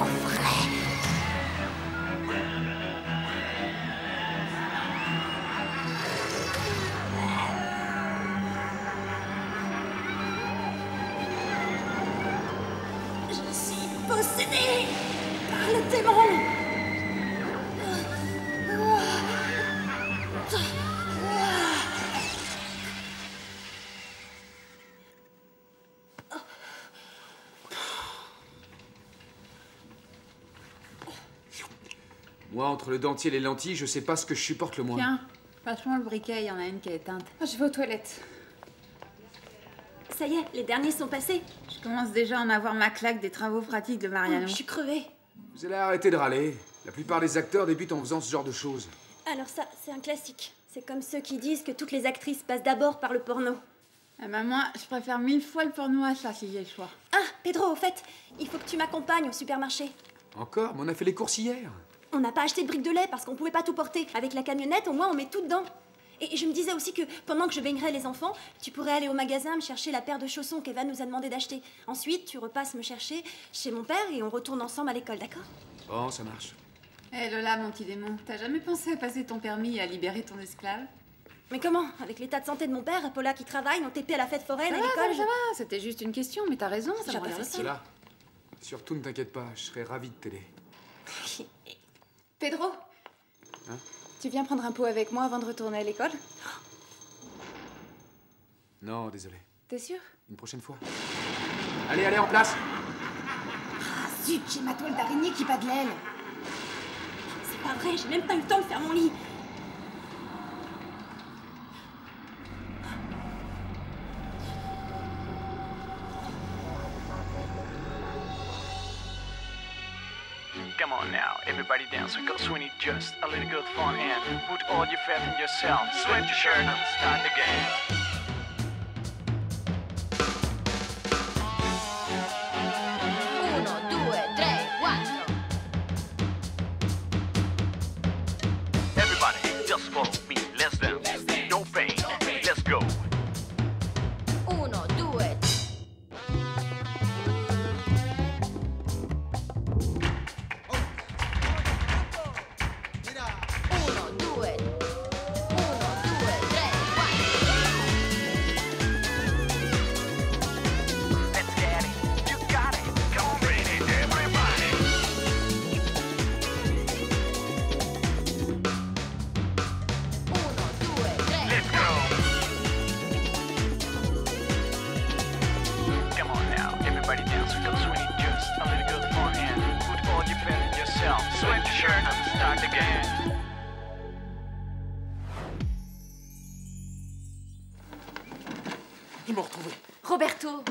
vrai. Je suis possédée par le démon. Moi, entre le dentier et les lentilles, je sais pas ce que je supporte le moins. Tiens, passe-moi le briquet, il y en a une qui est éteinte. Je vais aux toilettes. Ça y est, les derniers sont passés. Je commence déjà à en avoir ma claque des travaux pratiques de Mariano. Je suis crevée. Vous allez arrêter de râler. La plupart des acteurs débutent en faisant ce genre de choses. Alors ça, c'est un classique. C'est comme ceux qui disent que toutes les actrices passent d'abord par le porno. Ah bah moi, je préfère 1000 fois le porno à ça si j'ai le choix. Ah, Pedro, au fait, il faut que tu m'accompagnes au supermarché. Encore? Mais on a fait les courses hier. On n'a pas acheté de briques de lait parce qu'on pouvait pas tout porter. Avec la camionnette, au moins, on met tout dedans. Et je me disais aussi que pendant que je baignerais les enfants, tu pourrais aller au magasin me chercher la paire de chaussons qu'Evan nous a demandé d'acheter. Ensuite, tu repasses me chercher chez mon père et on retourne ensemble à l'école, d'accord? Bon, ça marche. Hé Lola, mon petit démon, t'as jamais pensé à passer ton permis et à libérer ton esclave? Mais comment? Avec l'état de santé de mon père, Paula qui travaille, nos TP à la fête foraine, à Ça l'école, va, c'était juste une question, mais t'as raison, ça J'ai me pas regarde fait aussi. ça. Cela. Surtout, ne t'inquiète pas, je serai ravi de t'aider. Pedro, Hein? tu viens prendre un pot avec moi avant de retourner à l'école? Non, désolé. T'es sûr? Une prochaine fois. Allez, allez, en place! Ah zut, j'ai ma toile d'araignée qui bat de l'aile. C'est pas vrai, j'ai même pas eu le temps de faire mon lit. Come on now, everybody dance, because we need just a little good fun and put all your faith in yourself. Sweat your shirt and start the game. Uno, due, tre, quattro. Everybody, just follow me, let's dance. No pain, let's go. Uno, due. Uno, due. Uno, due, tre, quattro. Let's get it, you got it. Come on, baby, everybody. Uno, due, tre. Let's go. Come on now, everybody dance, because we need just a little good fun and put all your faith in yourself. Sweat your shirt and start the game. Ils m'ont retrouvé. Roberto,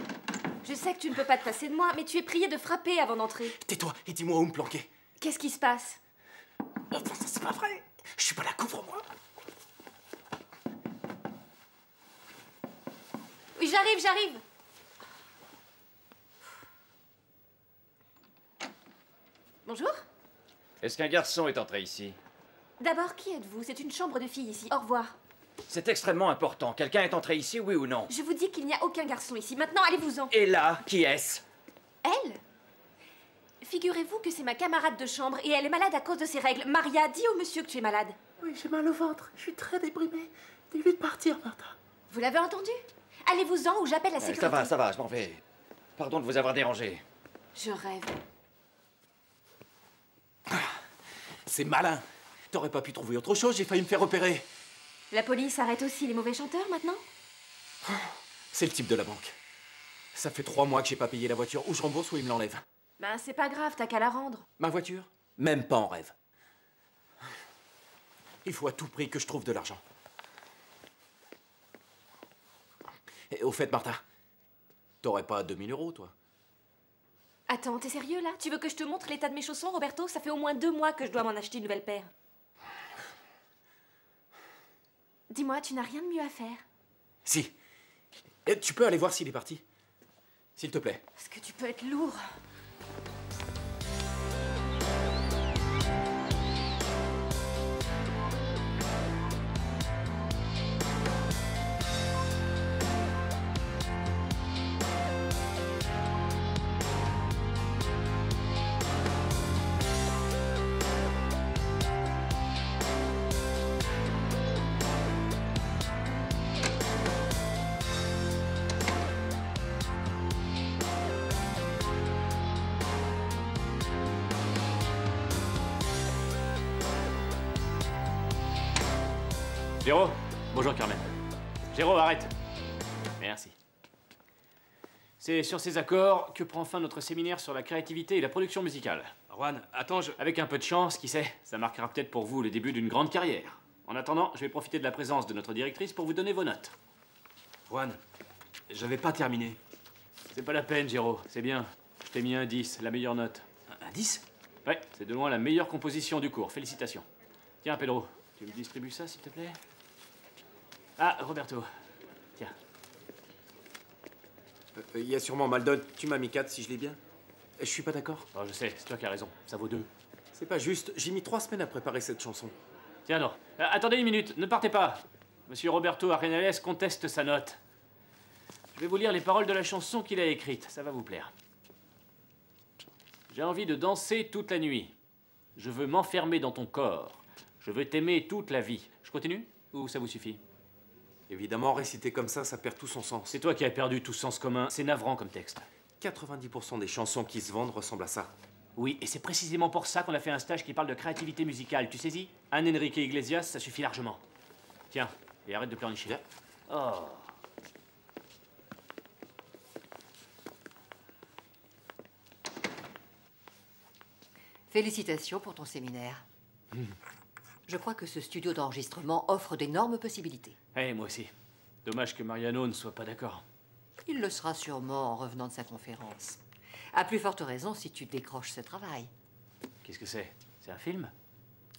je sais que tu ne peux pas te passer de moi, mais tu es prié de frapper avant d'entrer. Tais-toi et dis-moi où me planquer. Qu'est-ce qui se passe? Enfin, ça c'est pas vrai. Je suis pas là, couvre-moi. Oui, j'arrive, j'arrive. Bonjour. Est-ce qu'un garçon est entré ici? D'abord, qui êtes-vous? C'est une chambre de fille ici. Au revoir. C'est extrêmement important. Quelqu'un est entré ici, oui ou non? Je vous dis qu'il n'y a aucun garçon ici. Maintenant, allez-vous-en. Et là, qui est-ce? Elle? Figurez-vous que c'est ma camarade de chambre et elle est malade à cause de ses règles. Maria, dis au monsieur que tu es malade. Oui, j'ai mal au ventre. Je suis très déprimée. Dis-lui de partir, Martha. Vous l'avez entendu? Allez-vous-en ou j'appelle la sécurité. Ça va, je m'en vais. Pardon de vous avoir dérangé. Je rêve. C'est malin. T'aurais pas pu trouver autre chose, j'ai failli me faire repérer. La police arrête aussi les mauvais chanteurs maintenant? C'est le type de la banque. Ça fait 3 mois que j'ai pas payé la voiture. Ou je rembourse ou il me l'enlève. Ben, c'est pas grave, t'as qu'à la rendre. Ma voiture? Même pas en rêve. Il faut à tout prix que je trouve de l'argent. Et au fait, Martha, t'aurais pas 2000 €, toi? Attends, t'es sérieux là? Tu veux que je te montre l'état de mes chaussons, Roberto? Ça fait au moins 2 mois que je dois m'en acheter une nouvelle paire. Dis-moi, tu n'as rien de mieux à faire? Si. Et tu peux aller voir s'il est parti. S'il te plaît. Parce que tu peux être lourd. Géro, bonjour Carmen. Géro, arrête. Merci. C'est sur ces accords que prend fin notre séminaire sur la créativité et la production musicale. Juan, attends, Avec un peu de chance, qui sait, ça marquera peut-être pour vous le début d'une grande carrière. En attendant, je vais profiter de la présence de notre directrice pour vous donner vos notes. Juan, j'avais pas terminé. C'est pas la peine, Géro, c'est bien. Je t'ai mis un 10, la meilleure note. Un 10? Ouais, c'est de loin la meilleure composition du cours. Félicitations. Tiens, Pedro, tu me distribues ça, s'il te plaît? Ah, Roberto. Tiens. Il y a sûrement Maldon. Tu m'as mis 4 si je l'ai bien. Je suis pas d'accord. Oh, je sais, c'est toi qui as raison. Ça vaut 2. C'est pas juste. J'ai mis 3 semaines à préparer cette chanson. Tiens, non. Attendez une minute, ne partez pas. Monsieur Roberto Arenales conteste sa note. Je vais vous lire les paroles de la chanson qu'il a écrite. Ça va vous plaire. J'ai envie de danser toute la nuit. Je veux m'enfermer dans ton corps. Je veux t'aimer toute la vie. Je continue ou ça vous suffit? Évidemment, réciter comme ça perd tout son sens. C'est toi qui as perdu tout sens commun. C'est navrant comme texte. 90% des chansons qui se vendent ressemblent à ça. Oui, et c'est précisément pour ça qu'on a fait un stage qui parle de créativité musicale. Tu saisis? Anne Enrique Iglesias, ça suffit largement. Tiens, et arrête de pleurnicher. Oh. Félicitations pour ton séminaire. Je crois que ce studio d'enregistrement offre d'énormes possibilités. Eh, moi aussi. Dommage que Mariano ne soit pas d'accord. Il le sera sûrement en revenant de sa conférence. À plus forte raison si tu décroches ce travail. Qu'est-ce que c'est? C'est un film?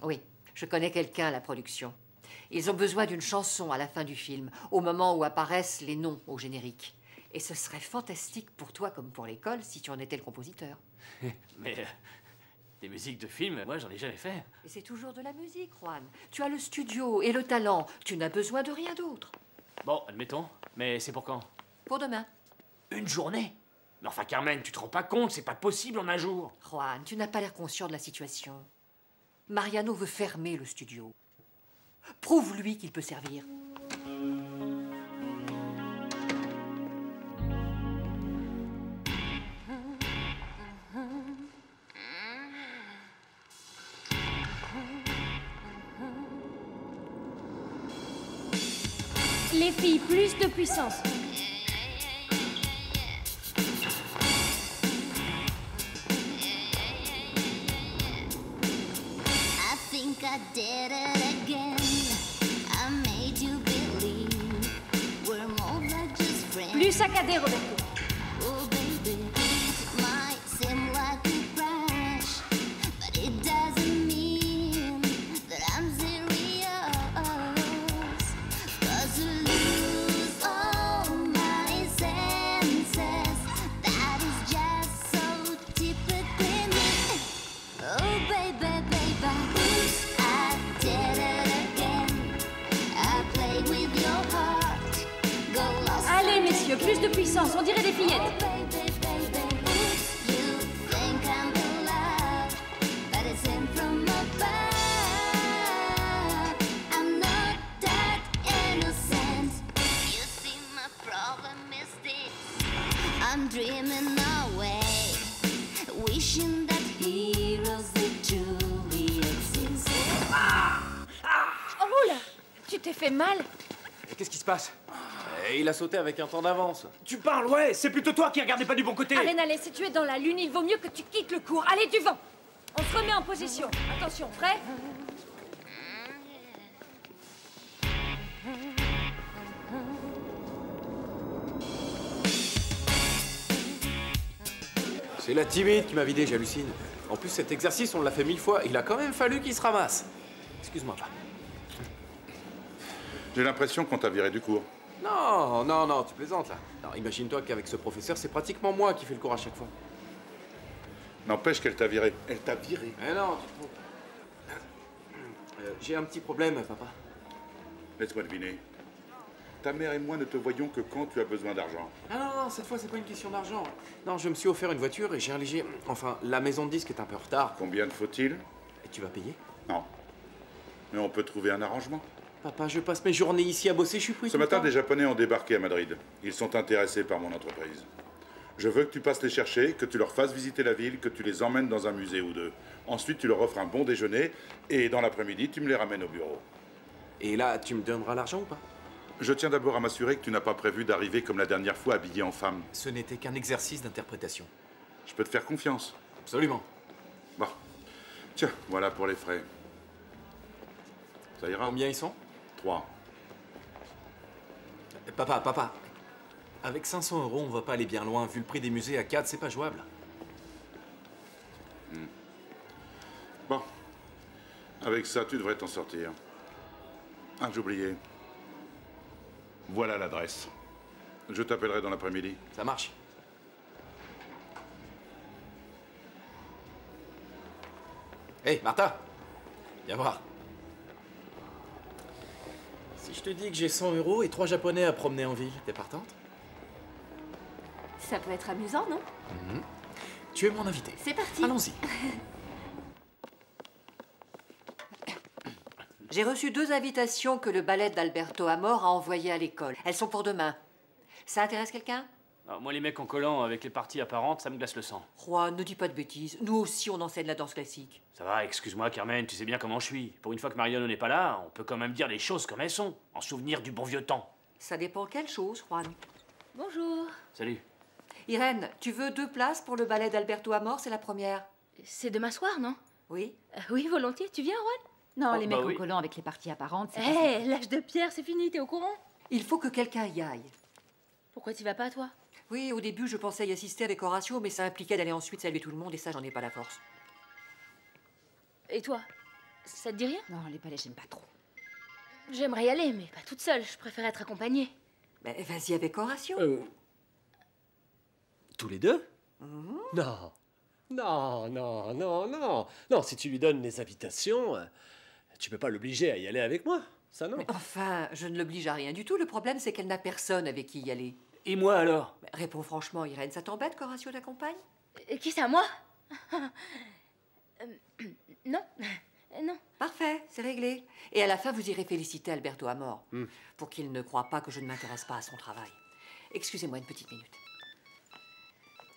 Oui, je connais quelqu'un à la production. Ils ont besoin d'une chanson à la fin du film, au moment où apparaissent les noms au générique. Et ce serait fantastique pour toi comme pour l'école si tu en étais le compositeur. Mais des musiques de film, moi j'en ai jamais fait. Et c'est toujours de la musique, Juan. Tu as le studio et le talent. Tu n'as besoin de rien d'autre. Bon, admettons. Mais c'est pour quand? Pour demain. Une journée? Mais enfin, Carmen, tu te rends pas compte, c'est pas possible en un jour. Juan, tu n'as pas l'air conscient de la situation. Mariano veut fermer le studio. Prouve-lui qu'il peut servir. Les filles, plus de puissance. I think I did it again. I made you believe we're more than just friends. Plus saccadé, Roberto. Oh baby, it might seem like a crash, but it doesn't mean that I'm serious. 'Cause I lose all my senses. That is just so typically me. Oh baby, baby, oops, I did it again. I played with your heart, go lost. Allez, messieurs, plus de puissance. On dirait des fillettes. Oh baby, baby, oops, you think I'm in love, but it's in from above. I'm not that innocent. You see, my problem is this: I'm dreaming away, wishing that heroes that truly exist. Oh là, tu t'es fait mal? Qu'est-ce qui se passe? Il a sauté avec un temps d'avance. Tu parles, ouais, c'est plutôt toi qui regardais pas du bon côté. Arenales, si tu es dans la lune, il vaut mieux que tu quittes le cours. Allez, du vent. On se remet en position. Attention, prêt? C'est la timide qui m'a vidé, j'hallucine. En plus, cet exercice, on l'a fait 1000 fois. Il a quand même fallu qu'il se ramasse. Excuse-moi, pas. J'ai l'impression qu'on t'a viré du cours. Non, non, non, tu plaisantes là. Alors imagine-toi qu'avec ce professeur, c'est pratiquement moi qui fais le cours à chaque fois. N'empêche qu'elle t'a viré. Elle t'a viré. Mais non, tu te trompes. J'ai un petit problème, papa. Laisse-moi deviner. Ta mère et moi ne te voyons que quand tu as besoin d'argent. Ah non, non, cette fois, c'est pas une question d'argent. Non, je me suis offert une voiture et j'ai un léger... Enfin, la maison de disques est un peu en retard. Combien te faut-il? Et tu vas payer? Non. Mais on peut trouver un arrangement. Papa, je passe mes journées ici à bosser, je suis pris Ce tout le matin, temps. des Japonais ont débarqué à Madrid. Ils sont intéressés par mon entreprise. Je veux que tu passes les chercher, que tu leur fasses visiter la ville, que tu les emmènes dans un musée ou deux. Ensuite, tu leur offres un bon déjeuner et dans l'après-midi, tu me les ramènes au bureau. Et là, tu me donneras l'argent ou pas? Je tiens d'abord à m'assurer que tu n'as pas prévu d'arriver comme la dernière fois habillé en femme. Ce n'était qu'un exercice d'interprétation. Je peux te faire confiance. Absolument. Bon. Tiens, voilà pour les frais. Ça ira? Combien ils sont? 3. Papa. Avec 500 €, on va pas aller bien loin. Vu le prix des musées à 4, c'est pas jouable. Bon. Avec ça, tu devrais t'en sortir. Ah, j'ai oublié. Voilà l'adresse. Je t'appellerai dans l'après-midi. Ça marche. Hé, Martha! Viens voir. Si je te dis que j'ai 100 € et 3 Japonais à promener en ville, t'es partante? Ça peut être amusant, non? Tu es mon invité. C'est parti. Allons-y. J'ai reçu 2 invitations que le ballet d'Alberto Amor a envoyées à l'école. Elles sont pour demain. Ça intéresse quelqu'un? Alors, moi, les mecs en collant avec les parties apparentes, ça me glace le sang. Juan, ne dis pas de bêtises. Nous aussi, on enseigne la danse classique. Ça va, excuse-moi, Carmen, tu sais bien comment je suis. Pour une fois que Mariano n'est pas là, on peut quand même dire les choses comme elles sont, en souvenir du bon vieux temps. Ça dépend quelle chose, Juan. Bonjour. Salut. Irène, tu veux 2 places pour le ballet d'Alberto Amor? C'est la première. C'est demain soir, non? Oui. Oui, volontiers. Tu viens, Juan? Non, Oh, les bah mecs oui. en collant avec les parties apparentes, c'est Hé, l'âge de pierre, c'est fini, t'es au courant? Il faut que quelqu'un y aille. Pourquoi t'y vas pas, toi? Oui, au début, je pensais y assister avec Horatio, mais ça impliquait d'aller ensuite saluer tout le monde, et ça, j'en ai pas la force. Et toi? Ça te dit rien? Non, les ballets, j'aime pas trop. J'aimerais y aller, mais pas toute seule. Je préfère être accompagnée. Ben, vas-y avec Horatio. Tous les deux? Non. Non, si tu lui donnes les invitations, tu peux pas l'obliger à y aller avec moi. Ça, non. Mais enfin, je ne l'oblige à rien du tout. Le problème, c'est qu'elle n'a personne avec qui y aller. Et moi, alors? Ben, réponds franchement, Irène, ça t'embête qu'Horatio t'accompagne? Qui ça, moi? Non. Non. Parfait, c'est réglé. Et à la fin, vous irez féliciter Alberto Amor, pour qu'il ne croie pas que je ne m'intéresse pas à son travail. Excusez-moi une petite minute.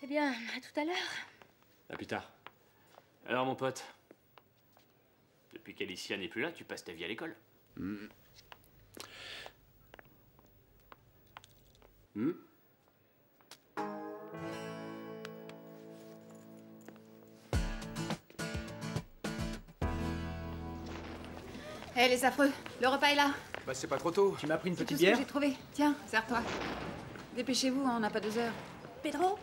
Eh bien, à tout à l'heure. À plus tard. Alors, mon pote, depuis qu'Alicia n'est plus là, tu passes ta vie à l'école. Hé, les affreux, le repas est là. Bah, c'est pas trop tôt. Tu m'as pris une C'est petite tout ce que bière? j'ai trouvé. Tiens, sers-toi. Dépêchez-vous, hein, on n'a pas 2 heures. Pedro?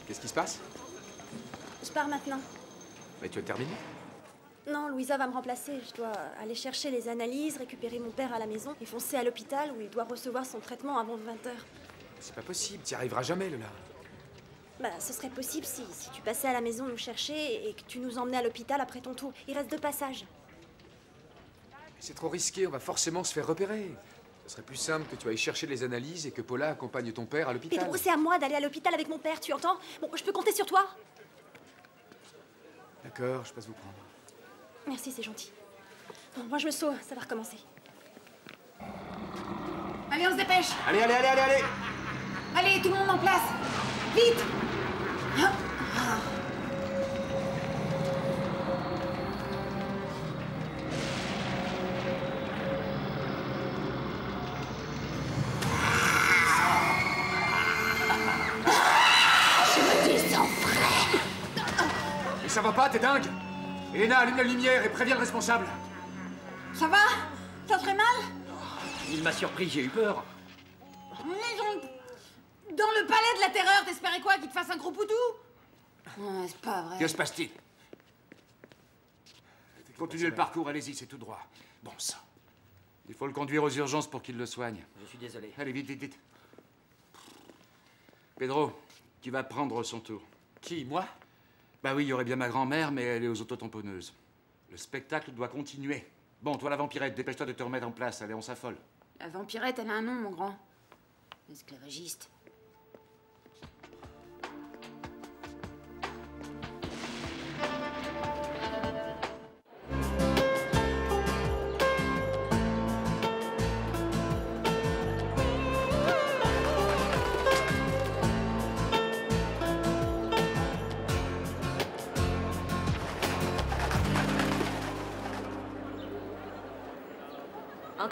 Qu'est-ce qui se passe? Je pars maintenant. Mais tu as terminé? Non, Louisa va me remplacer. Je dois aller chercher les analyses, récupérer mon père à la maison et foncer à l'hôpital où il doit recevoir son traitement avant 20 h. C'est pas possible, t'y arriveras jamais, Lola. Bah, ce serait possible si tu passais à la maison nous chercher et que tu nous emmenais à l'hôpital après ton tour. Il reste 2 passages. C'est trop risqué, on va forcément se faire repérer. Ce serait plus simple que tu ailles chercher les analyses et que Paula accompagne ton père à l'hôpital. Pedro, c'est à moi d'aller à l'hôpital avec mon père, tu entends? Bon, je peux compter sur toi? D'accord, je passe vous prendre. Merci, c'est gentil. Bon, moi je me sauve, ça va recommencer. Allez, on se dépêche. Allez! Allez, tout le monde en place. Vite. Mais ça va pas, t'es dingue? Elena, allume la lumière et préviens le responsable. Ça va? Ça ferait mal? Il m'a surpris, j'ai eu peur. Mais dans le palais de la terreur, t'espérais quoi? Qu'il te fasse un gros poutou? Ouais, c'est pas vrai. Que se passe-t-il? Continuez le parcours, allez-y, c'est tout droit. Bon sang. Il faut le conduire aux urgences pour qu'il le soigne. Je suis désolé. Allez, vite. Pedro, tu vas prendre son tour. Qui, moi? Bah oui, il y aurait bien ma grand-mère, mais elle est aux autotamponneuses. Le spectacle doit continuer. Bon, toi la vampirette, dépêche-toi de te remettre en place. Allez, on s'affole. La vampirette, elle a un nom, mon grand. Esclavagiste.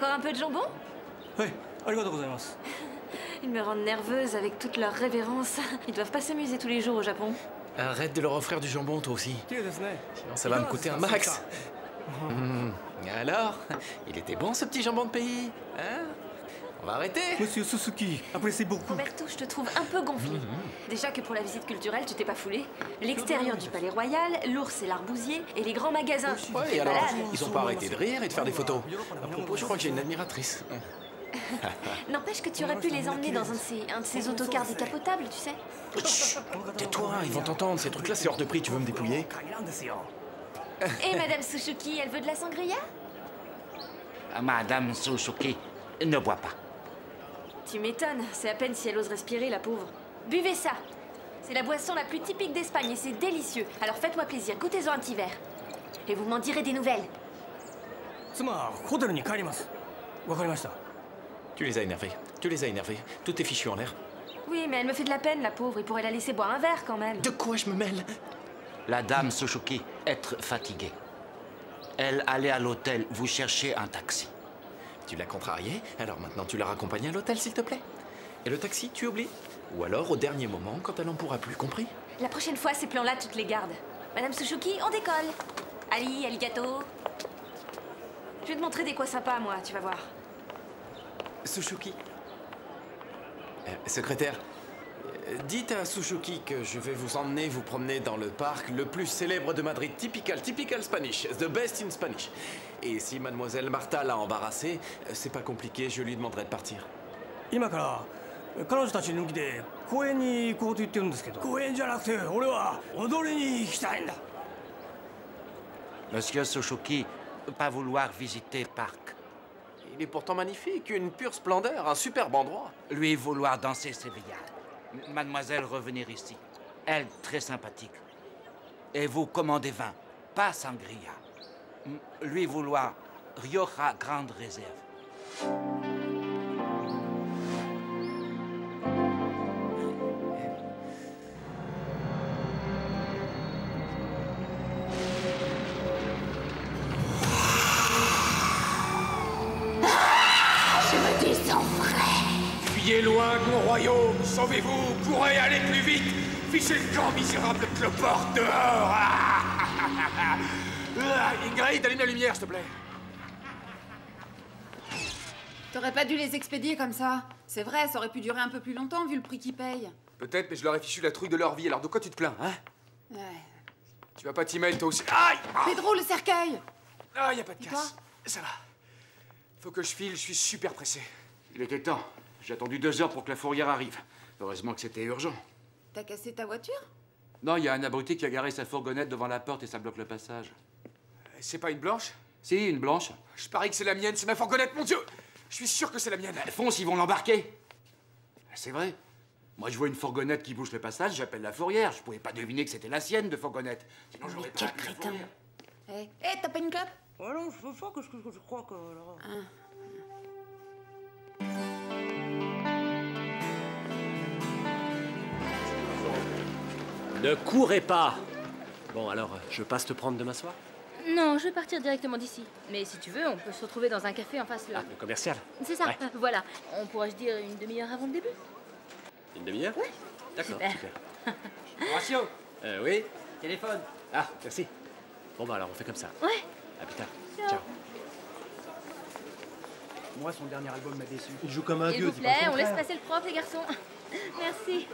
Encore un peu de jambon? Oui, arigatou. Ils me rendent nerveuse avec toute leur révérence. Ils doivent pas s'amuser tous les jours au Japon. Arrête de leur offrir du jambon, toi aussi. Sinon, ça va me coûter un max. Alors, il était bon ce petit jambon de pays, hein? On va arrêter. Monsieur Suzuki, appréciez beaucoup. Roberto, je te trouve un peu gonflé. Déjà que pour la visite culturelle, tu t'es pas foulé. L'extérieur du palais royal, l'ours et l'arbousier et les grands magasins. Ouais, et alors, ils ont pas arrêté de rire et de faire des photos. À propos, je crois que j'ai une admiratrice. N'empêche que tu aurais pu les emmener dans un de ces autocars décapotables, tu sais. Chut, tais-toi, ils vont t'entendre. Ces trucs-là, c'est hors de prix. Tu veux me dépouiller? Et Madame Suzuki, elle veut de la sangria? Madame Suzuki ne boit pas. Tu m'étonnes, c'est à peine si elle ose respirer, la pauvre. Buvez ça. C'est la boisson la plus typique d'Espagne et c'est délicieux. Alors faites-moi plaisir, goûtez-en un petit verre. Et vous m'en direz des nouvelles. Tu les as énervés. Tu les as énervés. Tout est fichu en l'air. Oui, mais elle me fait de la peine, la pauvre. Il pourrait la laisser boire un verre quand même. De quoi je me mêle? La dame Suzuki être fatiguée. Elle allait à l'hôtel vous chercher un taxi. Tu l'as contrariée, alors maintenant tu la raccompagnes à l'hôtel, s'il te plaît. Et le taxi, tu oublies. Ou alors au dernier moment, quand elle en pourra plus, compris? La prochaine fois, ces plans-là, tu te les gardes. Madame Suzuki, on décolle. Ali, aligato. Je vais te montrer des coins sympas, moi, tu vas voir. Suzuki. Secrétaire, dites à Suzuki que je vais vous emmener vous promener dans le parc le plus célèbre de Madrid. Typical Spanish. The best in Spanish. Et si mademoiselle Martha l'a embarrassé, c'est pas compliqué, je lui demanderai de partir. Monsieur Suzuki, pas vouloir visiter parc. Il est pourtant magnifique, une pure splendeur, un superbe endroit. Lui vouloir danser Sevilla. Mademoiselle revenir ici. Elle très sympathique. Et vous commandez vin, pas sangria. Lui vouloir Rioja grande réserve. Fuyez loin de mon royaume, sauvez-vous, courez, allez plus vite, fichez le camp, misérable cloport, dehors. Ingrid, allume la lumière, s'il te plaît. T'aurais pas dû les expédier comme ça. C'est vrai, ça aurait pu durer un peu plus longtemps vu le prix qu'ils payent. Peut-être, mais je leur ai fichu la trouille de leur vie, alors de quoi tu te plains, hein? Ouais. Tu vas pas t'y toi aussi. Aïe! Pedro, le cercueil! Ah, y a pas de casse. Ça va. Faut que je file, je suis super pressé. Il était temps. J'ai attendu 2 heures pour que la fourrière arrive. Heureusement que c'était urgent. T'as cassé ta voiture? Non, il y a un abruti qui a garé sa fourgonnette devant la porte et ça bloque le passage. C'est pas une blanche? Si, une blanche. Je parie que c'est la mienne, c'est ma fourgonnette, mon Dieu! Je suis sûr que c'est la mienne. Fonce, ils vont l'embarquer. C'est vrai. Moi, je vois une fourgonnette qui bouche le passage, j'appelle la fourrière. Je pouvais pas deviner que c'était la sienne de fourgonnette. Sinon, j'aurais pas appelé la fourrière. Hé, t'as pas une clope? Non, je veux pas, qu'est-ce que je crois que... Ne courez pas. Bon, alors, je passe te prendre demain soir? Non, je vais partir directement d'ici. Mais si tu veux, on peut se retrouver dans un café en face le... Ah, le commercial? C'est ça, Ouais. Voilà. On pourrait se dire une demi-heure avant le début. Une demi-heure? Oui. D'accord, Super. super. Horatio, Oui? téléphone. Ah, merci. Bon, bah alors, on fait comme ça. Ouais. À plus tard. Ciao. Moi, son dernier album m'a déçu. Il joue comme un S'il vous plaît, on laisse passer le prof, les garçons. Merci.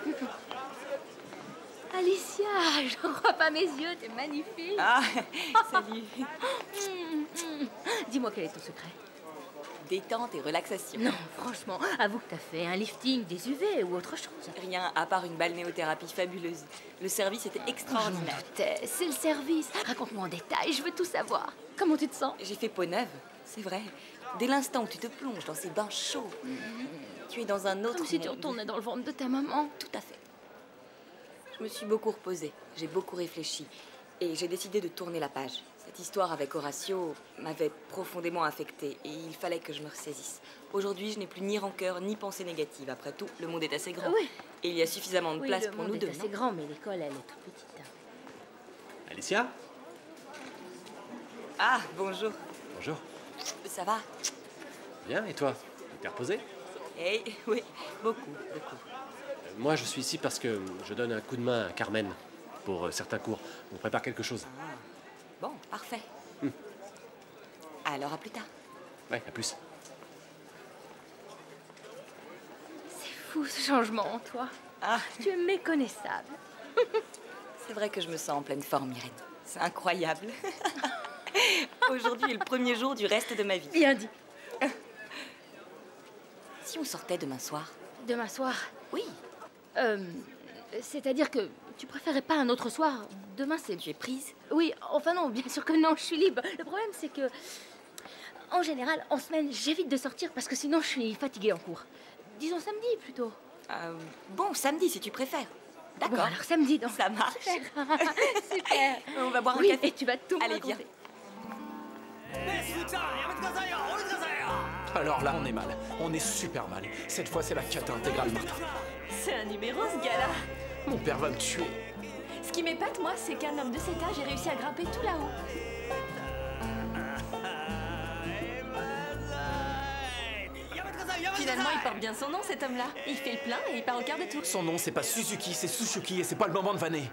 Alicia, je ne crois pas mes yeux, t'es magnifique. Ah, salut. Dis-moi quel est ton secret? Détente et relaxation. Non, franchement, avoue que t'as fait un lifting, des UV ou autre chose. Rien, à part une balnéothérapie fabuleuse. Le service était extraordinaire. J'en doutais, c'est le service. Raconte-moi en détail, je veux tout savoir. Comment tu te sens? J'ai fait peau neuve, c'est vrai. Dès l'instant où tu te plonges dans ces bains chauds, tu es dans un autre Comme si tu monde. retournais dans le ventre de ta maman. Tout à fait. Je me suis beaucoup reposée, j'ai beaucoup réfléchi et j'ai décidé de tourner la page. Cette histoire avec Horatio m'avait profondément affectée et il fallait que je me ressaisisse. Aujourd'hui, je n'ai plus ni rancœur ni pensée négative. Après tout, le monde est assez grand. Oui. Et il y a suffisamment de Oui, place le pour monde nous est deux. assez grand, mais l'école, elle est toute petite. Alicia? Ah, bonjour. Bonjour. Ça va? Bien, et toi? T'es reposé? Eh oui, beaucoup. Moi, je suis ici parce que je donne un coup de main à Carmen pour certains cours. On prépare quelque chose. Bon, parfait. Alors, à plus tard. Ouais, à plus. C'est fou ce changement en toi. Tu es méconnaissable. C'est vrai que je me sens en pleine forme, Irène. C'est incroyable. Aujourd'hui est le premier jour du reste de ma vie. Bien dit. Si on sortait demain soir? Demain soir? Oui. C'est-à-dire que tu préférais pas un autre soir? Demain, c'est... Tu es prise? Oui, enfin non, bien sûr que non, je suis libre. Le problème, c'est que... En général, en semaine, j'évite de sortir parce que sinon, je suis fatiguée en cours. Disons samedi, plutôt. Bon, samedi, si tu préfères. D'accord. Bon, alors samedi, donc. Ça marche. Super. On va boire un Oui, café. et tu vas tout me Allez, raconter. viens. Alors là, on est mal. On est super mal. Cette fois, c'est la cata intégrale, Martin. C'est un numéro, ce gars-là. Mon père va me tuer. Ce qui m'épate, moi, c'est qu'un homme de cet âge ait réussi à grimper tout là-haut. Finalement, il porte bien son nom, cet homme-là. Il fait le plein et il part au quart de tour. Son nom, c'est pas Suzuki, c'est Sushuki, et c'est pas le moment de vanner.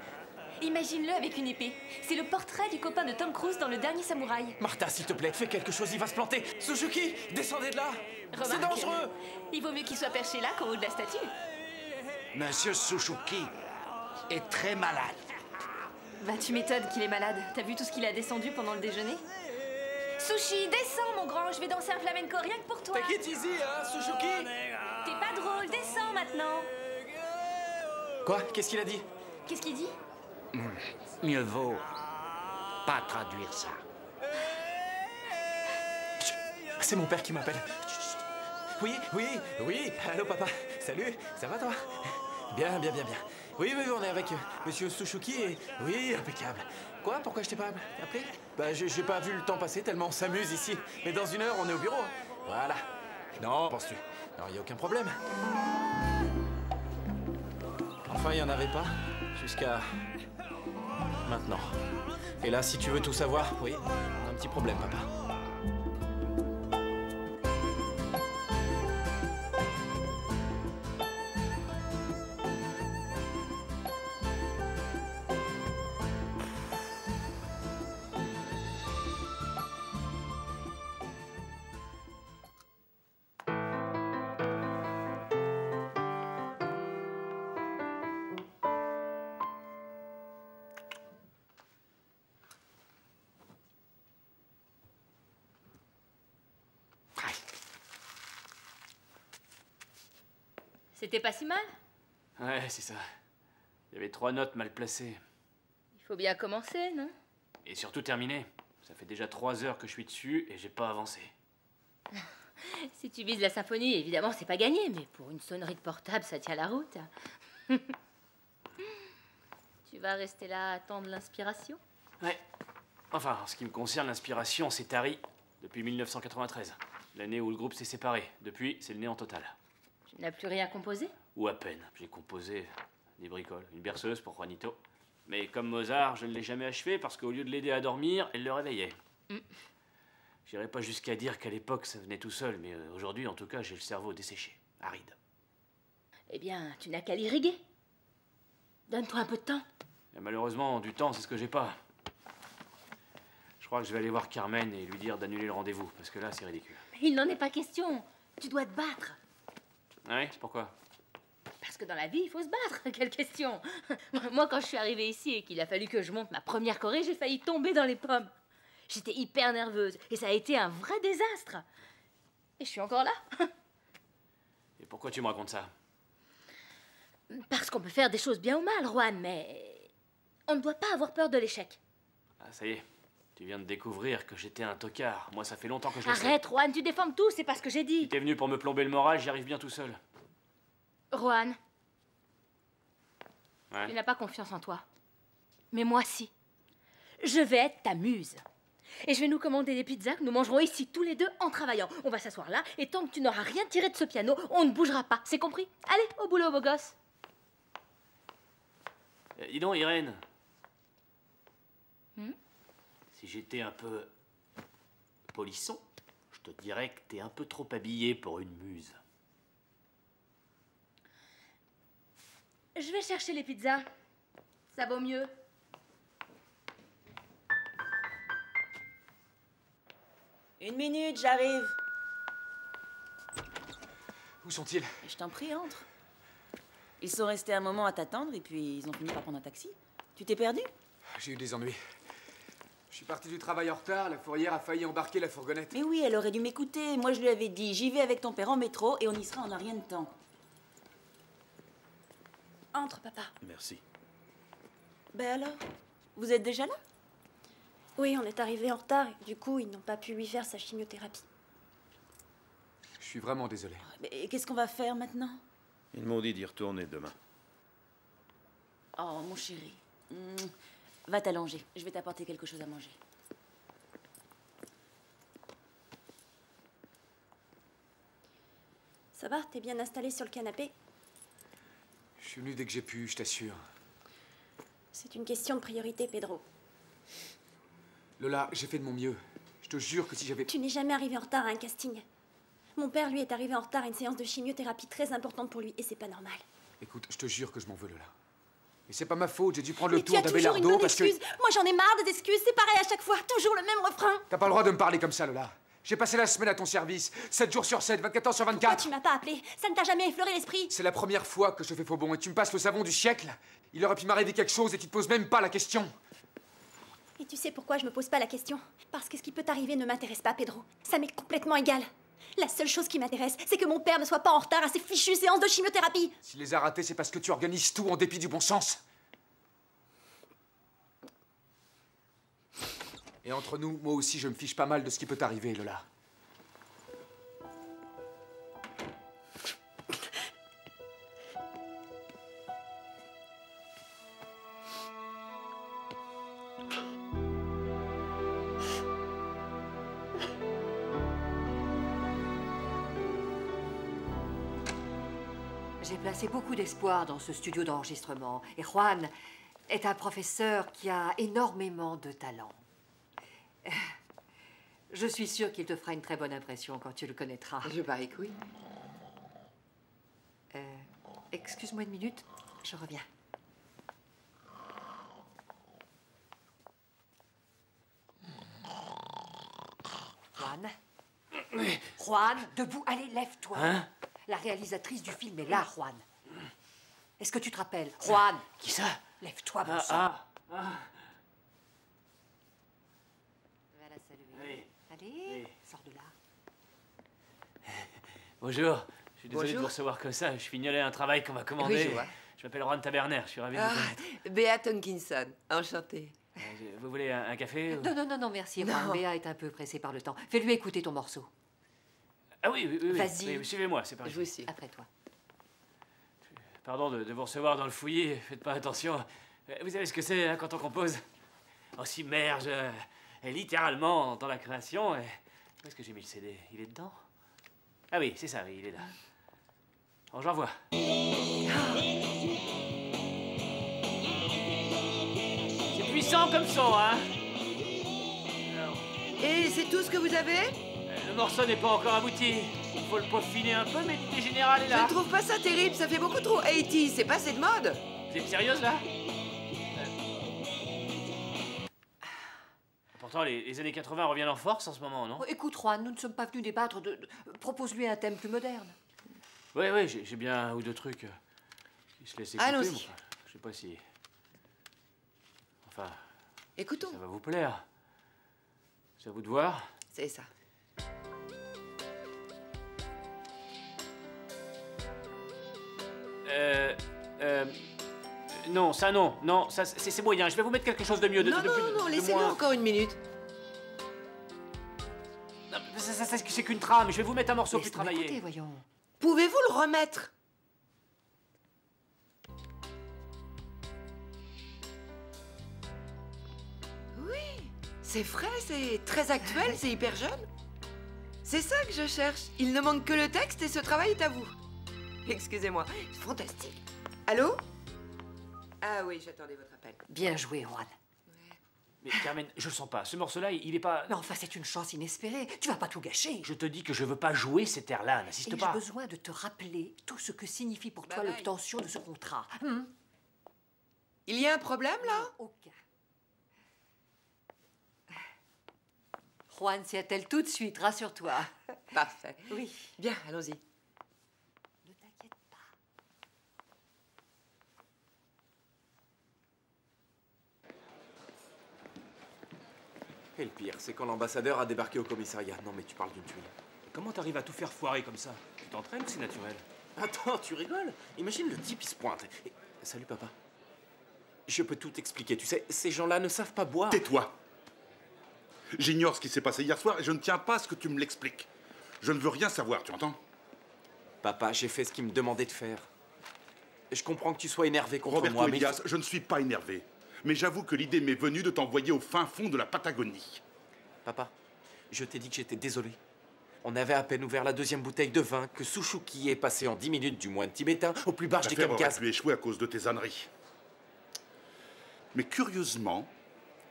Imagine-le avec une épée. C'est le portrait du copain de Tom Cruise dans Le Dernier Samouraï. Martha, s'il te plaît, fais quelque chose, il va se planter. Suzuki, descendez de là. C'est Remarque, dangereux. Il vaut mieux qu'il soit perché là qu'en haut de la statue. Monsieur Suzuki est très malade. Bah, tu m'étonnes qu'il est malade. T'as vu tout ce qu'il a descendu pendant le déjeuner? Sushi, descends, mon grand. Je vais danser un flamenco rien que pour toi. Take it easy, hein, Suzuki. T'es pas drôle, descends maintenant. Quoi? Qu'est-ce qu'il a dit? Qu'est-ce qu'il dit? Mieux vaut pas traduire ça. C'est mon père qui m'appelle. Oui. Allô, papa. Salut, ça va, toi? Bien. Oui, on est avec monsieur Suzuki et... Oui, impeccable. Quoi? Pourquoi je t'ai pas appelé? Bah, j'ai pas vu le temps passer tellement on s'amuse ici. Mais dans 1 heure, on est au bureau. Voilà. Non, penses-tu? Non, y a aucun problème. Enfin, il y en avait pas. Jusqu'à... maintenant. Et là, si tu veux tout savoir, oui, on a un petit problème, papa. C'était pas si mal. Ouais, c'est ça. Il y avait 3 notes mal placées. Il faut bien commencer, non? Et surtout terminer. Ça fait déjà 3 heures que je suis dessus et j'ai pas avancé. Si tu vises la symphonie, évidemment, c'est pas gagné, mais pour une sonnerie de portable, ça tient la route. Tu vas rester là à attendre l'inspiration? Ouais. Enfin, en ce qui me concerne, l'inspiration s'est tarie depuis 1993. L'année où le groupe s'est séparé. Depuis, c'est le néant total. Tu n'as plus rien composé? Ou à peine. J'ai composé des bricoles. Une berceuse pour Juanito. Mais comme Mozart, je ne l'ai jamais achevé parce qu'au lieu de l'aider à dormir, elle le réveillait. J'irai pas jusqu'à dire qu'à l'époque, ça venait tout seul, mais aujourd'hui, en tout cas, j'ai le cerveau desséché, aride. Eh bien, tu n'as qu'à l'irriguer. Donne-toi un peu de temps. Et malheureusement, du temps, c'est ce que j'ai pas. Je crois que je vais aller voir Carmen et lui dire d'annuler le rendez-vous, parce que là, c'est ridicule. Mais il n'en est pas question. Tu dois te battre. Ouais, c'est pourquoi? Parce que dans la vie, il faut se battre. Quelle question. Moi, quand je suis arrivée ici et qu'il a fallu que je monte ma première choré, j'ai failli tomber dans les pommes. J'étais hyper nerveuse et ça a été un vrai désastre. Et je suis encore là. Et pourquoi tu me racontes ça? Parce qu'on peut faire des choses bien ou mal, Juan, mais on ne doit pas avoir peur de l'échec. Ah, ça y est. Tu viens de découvrir que j'étais un tocard. Moi, ça fait longtemps que je le sais. Arrête, Juan, tu déformes tout, c'est pas ce que j'ai dit. Si t'es venu pour me plomber le moral, j'y arrive bien tout seul. Juan, Ouais. tu n'as pas confiance en toi. Mais moi, si. Je vais être ta muse. Et je vais nous commander des pizzas que nous mangerons ici tous les deux en travaillant. On va s'asseoir là, et tant que tu n'auras rien tiré de ce piano, on ne bougera pas. C'est compris? Allez, au boulot, beau gosse. Dis donc, Irène. Hmm? Si j'étais un peu polisson, je te dirais que t'es un peu trop habillée pour une muse. Je vais chercher les pizzas. Ça vaut mieux. Une minute, j'arrive. Où sont-ils? Je t'en prie, entre. Ils sont restés un moment à t'attendre et puis ils ont fini par prendre un taxi. Tu t'es perdu? J'ai eu des ennuis. Je suis parti du travail en retard, la fourrière a failli embarquer la fourgonnette. Mais oui, elle aurait dû m'écouter. Moi, je lui avais dit, j'y vais avec ton père en métro et on y sera en un rien de temps. Entre, papa. Merci. Ben alors, vous êtes déjà là? Oui, on est arrivé en retard et du coup, ils n'ont pas pu lui faire sa chimiothérapie. Je suis vraiment désolé. Mais qu'est-ce qu'on va faire maintenant? Ils m'ont dit d'y retourner demain. Oh, mon chéri. Va t'allonger. Je vais t'apporter quelque chose à manger. Ça va? T'es bien installé sur le canapé? Je suis venu dès que j'ai pu, je t'assure. C'est une question de priorité, Pedro. Lola, j'ai fait de mon mieux. Je te jure que si j'avais... Tu n'es jamais arrivé en retard à un casting. Mon père, lui, est arrivé en retard à une séance de chimiothérapie très importante pour lui et c'est pas normal. Écoute, je te jure que je m'en veux, Lola. Et c'est pas ma faute, j'ai dû prendre le Mais tour d'Abelardo tu as toujours une bonne parce que... excuse. Moi, j'en ai marre des excuses. C'est pareil à chaque fois. Toujours le même refrain. T'as pas le droit de me parler comme ça, Lola. J'ai passé la semaine à ton service, 7 jours sur 7, 24 heures sur 24. Pourquoi tu m'as pas appelé? Ça ne t'a jamais effleuré l'esprit? C'est la première fois que je fais faux bon et tu me passes le savon du siècle. Il aurait pu m'arriver quelque chose et tu te poses même pas la question. Et tu sais pourquoi je me pose pas la question? Parce que ce qui peut t'arriver ne m'intéresse pas, Pedro. Ça m'est complètement égal. La seule chose qui m'intéresse, c'est que mon père ne soit pas en retard à ses fichues séances de chimiothérapie. S'il les a ratés, c'est parce que tu organises tout en dépit du bon sens. Et entre nous, moi aussi, je me fiche pas mal de ce qui peut t'arriver, Lola. J'ai placé beaucoup d'espoir dans ce studio d'enregistrement. Et Juan est un professeur qui a énormément de talent. Je suis sûre qu'il te fera une très bonne impression quand tu le connaîtras. Je parie que oui. Excuse-moi une minute, je reviens. Juan. Juan, debout, allez, lève-toi. Hein? La réalisatrice du film est là, Juan. Est-ce que tu te rappelles? Juan. Qui ça? Lève-toi, bon sang. Va la saluer. Allez, sors de là. Bonjour. Je suis désolé de Bonjour. vous recevoir comme ça. Je fignolais un travail qu'on m'a commandé. Oui, je vois. Je m'appelle Juan Taberner. Je suis ravi de vous connaître. Béa Tonkinson, enchantée. Vous voulez un café ou... Non, merci, Juan. Non. Béa est un peu pressée par le temps. Fais-lui écouter ton morceau. Ah oui. Vas-y. Oui, suivez-moi, c'est parti. Je vous suis. Après toi. Pardon de vous recevoir dans le fouillis. Faites pas attention. Vous savez ce que c'est hein, quand on compose? On s'immerge littéralement dans la création. Où est-ce que j'ai mis le CD? Il est dedans? Ah oui, c'est ça, oui, il est là. Alors j'envoie. C'est puissant comme son, hein? Et c'est tout ce que vous avez? Le morceau n'est pas encore abouti. Il faut le peaufiner un peu, mais l'idée générale est Je là. ne trouve pas ça terrible, ça fait beaucoup trop 80s, c'est passé de mode. Vous êtes sérieuse, là? Pourtant, les années 80 reviennent en force en ce moment, non? Oh, écoute, Juan, nous ne sommes pas venus débattre de... Propose-lui un thème plus moderne. Oui, j'ai bien un ou deux trucs qui se laissent écouter. Allons-y. Mais enfin, je sais pas si... Enfin... Écoutons. Ça va vous plaire. C'est à vous de voir. C'est ça. Non, ça non. Non, ça c'est moyen. Je vais vous mettre quelque chose de mieux. Non, laissez-nous moins... encore une minute. Non, c'est qu'une trame. Je vais vous mettre un morceau plus travaillé. Écoutez, voyons. Pouvez-vous le remettre? Oui, c'est frais, c'est très actuel, c'est hyper jeune. C'est ça que je cherche. Il ne manque que le texte et ce travail est à vous. Excusez-moi, fantastique. Allô? Ah oui, j'attendais votre appel. Bien joué, Juan. Mais Carmen, je le sens pas. Ce morceau-là, il est pas... Mais enfin, c'est une chance inespérée. Tu vas pas tout gâcher. Je te dis que je veux pas jouer cet air-là, n'insiste Et pas. j'ai besoin de te rappeler tout ce que signifie pour toi l'obtention de ce contrat. Il y a un problème, là? Aucun. Juan s'y attelle tout de suite, rassure-toi. Parfait. Oui. Bien, allons-y. Ne t'inquiète pas. Et le pire, c'est quand l'ambassadeur a débarqué au commissariat. Non mais tu parles d'une tuile. Comment t'arrives à tout faire foirer comme ça? Tu t'entraînes ou c'est naturel? Attends, tu rigoles? Imagine le type, il se pointe. Et... Salut papa. Je peux tout expliquer, tu sais, ces gens-là ne savent pas boire. Tais-toi! J'ignore ce qui s'est passé hier soir et je ne tiens pas à ce que tu me l'expliques. Je ne veux rien savoir, tu entends? Papa, j'ai fait ce qu'il me demandait de faire. Je comprends que tu sois énervé contre Roberto moi, mais... Elias, je ne suis pas énervé. Mais j'avoue que l'idée m'est venue de t'envoyer au fin fond de la Patagonie. Papa, je t'ai dit que j'étais désolé. On avait à peine ouvert la deuxième bouteille de vin que Suzuki est passé en 10 minutes du moine tibétain au plus barge des L'affaire aurait kamikazes. pu échouer à cause de tes âneries. Mais curieusement,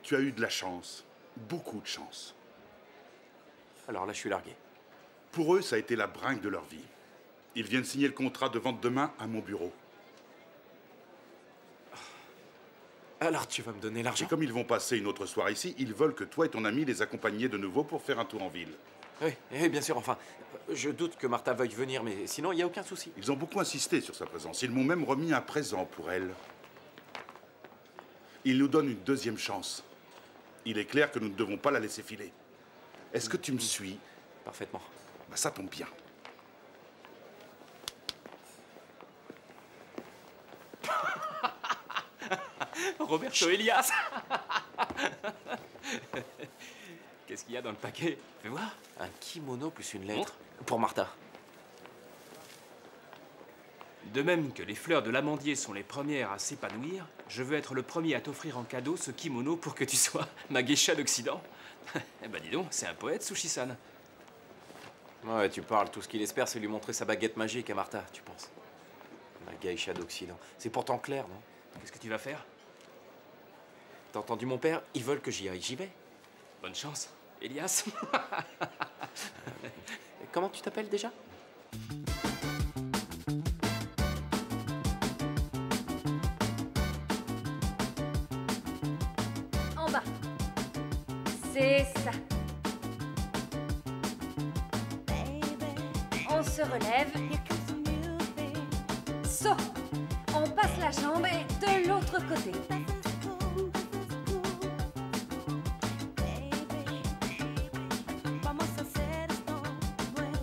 tu as eu de la chance. Beaucoup de chance. Alors là, je suis largué. Pour eux, ça a été la bringue de leur vie. Ils viennent signer le contrat de vente demain à mon bureau. Alors tu vas me donner l'argent? Et comme ils vont passer une autre soirée ici, ils veulent que toi et ton ami les accompagniez de nouveau pour faire un tour en ville. Oui, bien sûr, enfin, je doute que Martha veuille venir, mais sinon, il n'y a aucun souci. Ils ont beaucoup insisté sur sa présence. Ils m'ont même remis un présent pour elle. Ils nous donnent une deuxième chance. Il est clair que nous ne devons pas la laisser filer. Est-ce que tu me suis? Parfaitement. Bah, ça tombe bien. Roberto Elias. Qu'est-ce qu'il y a dans le paquet? Fais voir. Un kimono plus une lettre. Pour Martha. De même que les fleurs de l'amandier sont les premières à s'épanouir, je veux être le premier à t'offrir en cadeau ce kimono pour que tu sois ma geisha d'Occident. Eh ben dis donc, c'est un poète, Sushi-san. Ouais, tu parles. Tout ce qu'il espère, c'est lui montrer sa baguette magique à Martha, tu penses? Ma geisha d'Occident. C'est pourtant clair, non? Qu'est-ce que tu vas faire? T'as entendu mon père? Ils veulent que j'y aille. J'y vais. Bonne chance, Elias. Comment tu t'appelles déjà? En bas. C'est ça. On se relève. Saut. On passe la jambe de l'autre côté.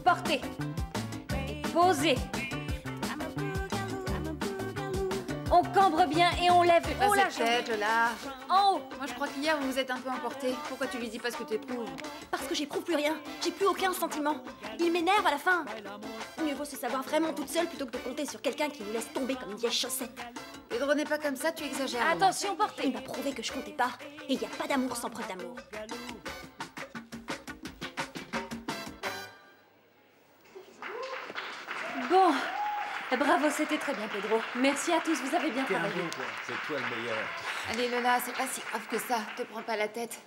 Portez. Et posez. On cambre bien et on lève haut la jambe. tête, là. En haut. Moi, je crois qu'hier, vous vous êtes un peu emporté. Pourquoi tu lui dis pas ce que t'éprouves? Parce que j'éprouve plus rien. J'ai plus aucun sentiment. Il m'énerve à la fin. Mieux vaut se savoir vraiment toute seule plutôt que de compter sur quelqu'un qui nous laisse tomber comme une vieille chaussette. Pedro n'est pas comme ça, tu exagères. Attention, portez. Il m'a prouvé que je comptais pas. Et il n'y a pas d'amour sans preuve d'amour. Bon. Bravo, c'était très bien, Pedro. Merci à tous, vous avez bien travaillé. C'est toi le meilleur. Allez, Lola, c'est pas si grave que ça. Te prends pas la tête.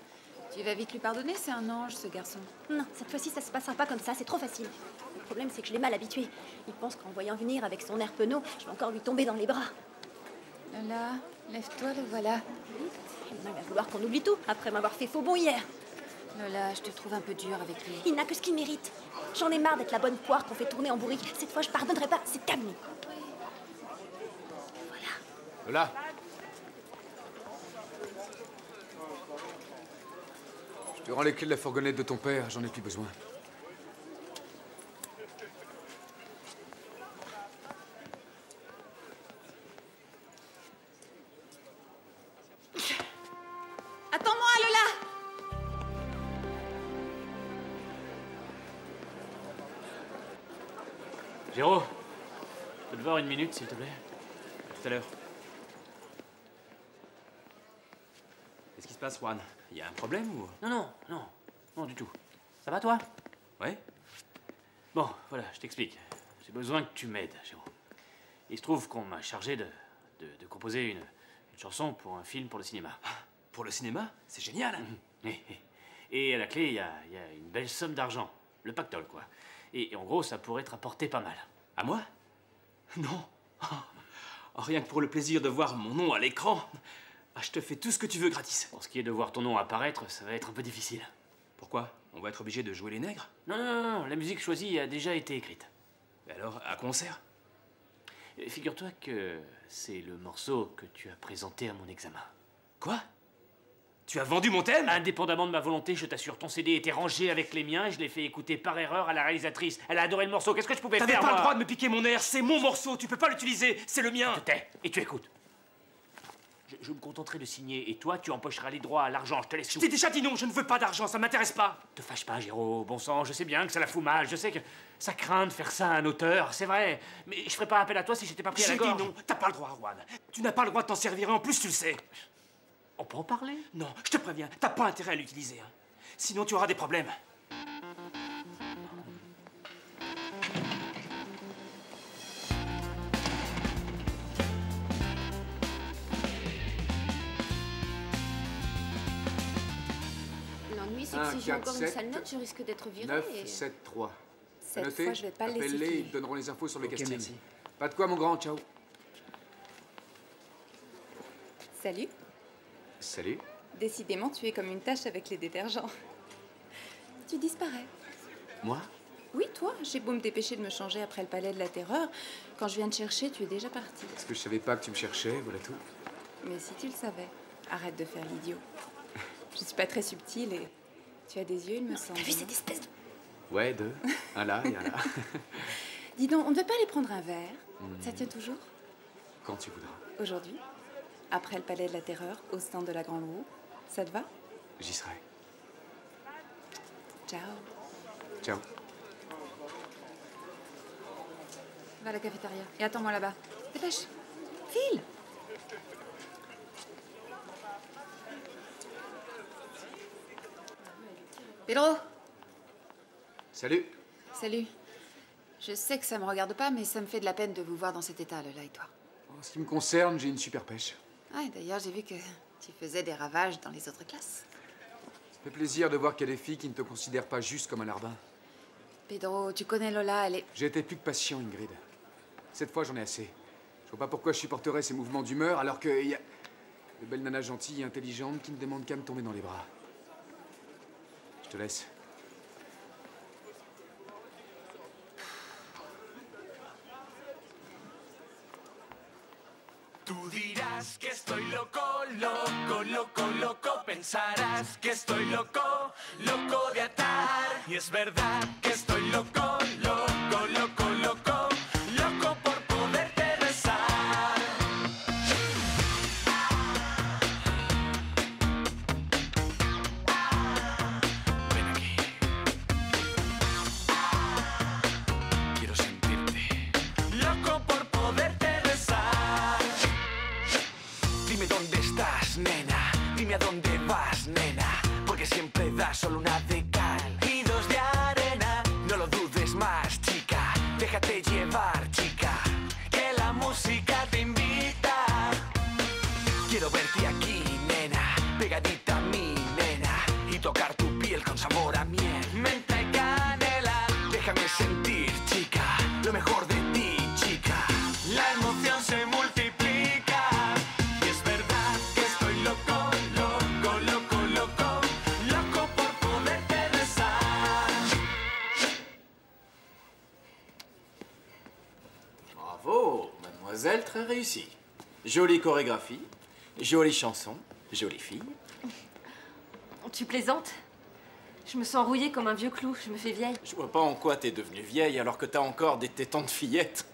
Tu vas vite lui pardonner, c'est un ange, ce garçon. Non, cette fois-ci, ça se passera pas comme ça, c'est trop facile. Le problème, c'est que je l'ai mal habitué. Il pense qu'en voyant venir avec son air penaud, je vais encore lui tomber dans les bras. Lola, lève-toi, le voilà. Il va vouloir qu'on oublie tout, après m'avoir fait faux bon hier. Lola, je te trouve un peu dur avec lui. Il n'a que ce qu'il mérite. J'en ai marre d'être la bonne poire qu'on fait tourner en bourrique. Cette fois, je pardonnerai pas, c'est terminé. Lola. Je te rends les clés de la fourgonnette de ton père, j'en ai plus besoin. Attends-moi, Lola! Géraud, je peux te voir une minute, s'il te plaît? À tout à l'heure. Qu'est-ce qui se passe, Juan? Il y a un problème ou... Non, du tout. Ça va, toi? Ouais? Bon, voilà, je t'explique. J'ai besoin que tu m'aides, Géraud. Il se trouve qu'on m'a chargé de composer une chanson pour un film pour le cinéma. Pour le cinéma, c'est génial. Et à la clé, il y a une belle somme d'argent. Le pactole, quoi. Et en gros, ça pourrait te rapporter pas mal. À moi? Non. Oh, rien que pour le plaisir de voir mon nom à l'écran. Ah, je te fais tout ce que tu veux gratis. Pour ce qui est de voir ton nom apparaître, ça va être un peu difficile. Pourquoi? On va être obligé de jouer les nègres? Non, non, non, la musique choisie a déjà été écrite. Et alors, à quoi on sert? Figure-toi que c'est le morceau que tu as présenté à mon examen. Quoi? Tu as vendu mon thème? Indépendamment de ma volonté, je t'assure, ton CD était rangé avec les miens et je l'ai fait écouter par erreur à la réalisatrice. Elle a adoré le morceau, qu'est-ce que je pouvais faire? T'avais pas moi le droit de me piquer mon air, c'est mon morceau, tu peux pas l'utiliser, c'est le mien. Tu te tais et tu écoutes. Je me contenterai de signer et toi, tu empocheras les droits à l'argent, je te laisse. Je t'ai déjà dit non, je ne veux pas d'argent, ça m'intéresse pas. Te fâche pas, Géraud, bon sang, je sais bien que ça la fout mal, je sais que ça craint de faire ça à un auteur, c'est vrai. Mais je ferais pas appel à toi si j'étais pas pris à la gorge. J'ai dit non, t'as pas le droit, Juan. Tu n'as pas le droit de t'en servir et en plus tu le sais. On peut en parler? Non, je te préviens, t'as pas intérêt à l'utiliser. Hein. Sinon tu auras des problèmes. L'ennui, c'est que si j'ai encore une sale note, je risque d'être virée. 9, et... 7, 3. Cette Noté? fois, je vais pas le laisser Appelle-les, filer. ils te donneront les infos sur le Ok, casting. merci. Pas de quoi, mon grand, ciao. Salut. Salut. Décidément, tu es comme une tache avec les détergents. Tu disparais. Moi? Oui, toi. J'ai beau me dépêcher de me changer après le palais de la terreur. Quand je viens te chercher, tu es déjà parti. Parce que je savais pas que tu me cherchais, voilà tout. Mais si tu le savais, arrête de faire l'idiot. Je suis pas très subtile et tu as des yeux, il me semble. T'as vu cette espèce de... Ouais, deux. Un là et un là. Dis donc, on ne devait pas aller prendre un verre? Ça tient toujours? Quand tu voudras. Aujourd'hui? Après le palais de la terreur, au stand de la Grande Roue? Ça te va? J'y serai. Ciao. Ciao. Va à la cafétéria et attends-moi là-bas. Dépêche. File. Pedro. Salut. Salut. Je sais que ça me regarde pas, mais ça me fait de la peine de vous voir dans cet état, là et toi. En ce qui me concerne, j'ai une super pêche. Ah, et d'ailleurs, j'ai vu que tu faisais des ravages dans les autres classes. Ça fait plaisir de voir qu'il y a des filles qui ne te considèrent pas juste comme un larbin. Pedro, tu connais Lola, elle est... J'ai été plus que patient, Ingrid. Cette fois, j'en ai assez. Je vois pas pourquoi je supporterais ces mouvements d'humeur alors qu'il y a de belles nanas gentilles et intelligentes qui ne demandent qu'à me tomber dans les bras. Je te laisse. Tú dirás que estoy loco, loco, loco, loco. Pensarás que estoy loco, loco de atar. Y es verdad que estoy loco, loco, loco, loco, loco por poderte besar. Ven aquí. Quiero sentirte. Loco por poderte besar. Dime dónde estás, nena. Dime a dónde vas, nena. Porque siempre das solo una de cal y dos de arena. No lo dudes más, chica. Déjate llevar, chica. Que la música te invita. Quiero verte aquí, nena. Pegadita a mí, nena. Y tocar tu piel con sabor a miel. Menta y canela. Déjame sentir, chica. Lo mejor de ti, chica. La emoción se multiplica. Y es verdad que estoy loco, loco, loco, loco. Loco por poderte besar. Bravo, mademoiselle, très réussie. Jolie chorégraphie, jolie chanson, jolie fille. Tu plaisantes? Je me sens rouillée comme un vieux clou, je me fais vieille. Je vois pas en quoi t'es devenue vieille alors que t'as encore des tétons de fillette.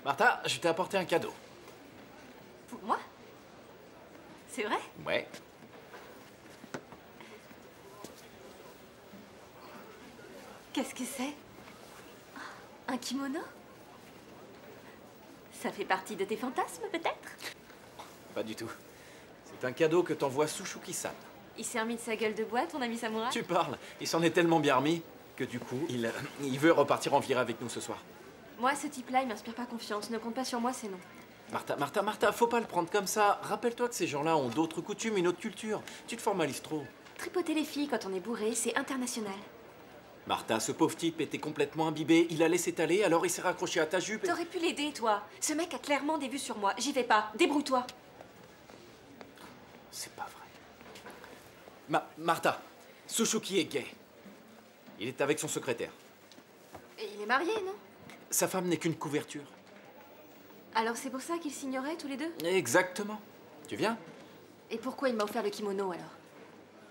Martha, je t'ai apporté un cadeau. Pour moi? C'est vrai? Ouais. Qu'est-ce que c'est? Un kimono? Ça fait partie de tes fantasmes, peut-être? Pas du tout. C'est un cadeau que t'envoie Sushuki-san. Il s'est remis de sa gueule de bois, ton ami samouraï? Tu parles. Il s'en est tellement bien remis que du coup, il veut repartir en virée avec nous ce soir. Moi, ce type-là, il m'inspire pas confiance. Ne compte pas sur moi, c'est non. Martha, faut pas le prendre comme ça. Rappelle-toi que ces gens-là ont d'autres coutumes, une autre culture. Tu te formalises trop. Tripoter les filles quand on est bourré, c'est international. Martha, ce pauvre type était complètement imbibé. Il a laissé aller, alors il s'est raccroché à ta jupe. T'aurais pu l'aider, toi. Ce mec a clairement des vues sur moi. J'y vais pas. Débrouille-toi. C'est pas vrai. Martha, Sushuki est gay. Il est avec son secrétaire. Et il est marié, non? Sa femme n'est qu'une couverture. Alors c'est pour ça qu'ils s'ignoraient tous les deux? Exactement. Tu viens? Et pourquoi il m'a offert le kimono, alors?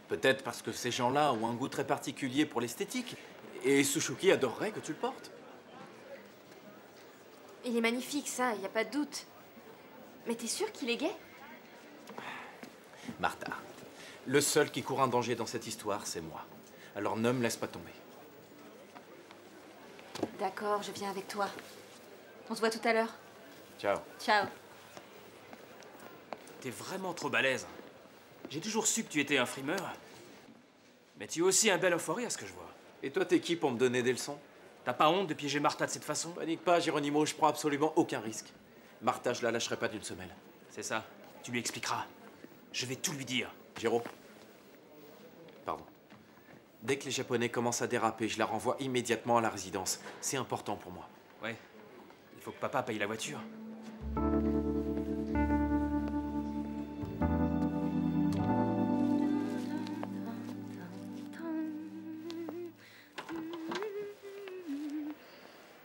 Peut-être parce que ces gens-là ont un goût très particulier pour l'esthétique. Et Sushuki adorerait que tu le portes. Il est magnifique, ça, y a pas de doute. Mais t'es sûre qu'il est gay? Martha, le seul qui court un danger dans cette histoire, c'est moi. Alors ne me laisse pas tomber. D'accord, je viens avec toi. On se voit tout à l'heure. Ciao. Ciao. T'es vraiment trop balèze. J'ai toujours su que tu étais un frimeur. Mais tu es aussi un bel enfoiré à ce que je vois. Et toi, t'es qui pour me donner des leçons? T'as pas honte de piéger Martha de cette façon? Panique pas, Geronimo, je prends absolument aucun risque. Martha, je la lâcherai pas d'une semelle. C'est ça. Tu lui expliqueras. Je vais tout lui dire. Géro. Pardon. Dès que les Japonais commencent à déraper, je la renvoie immédiatement à la résidence. C'est important pour moi. Ouais. Il faut que papa paye la voiture.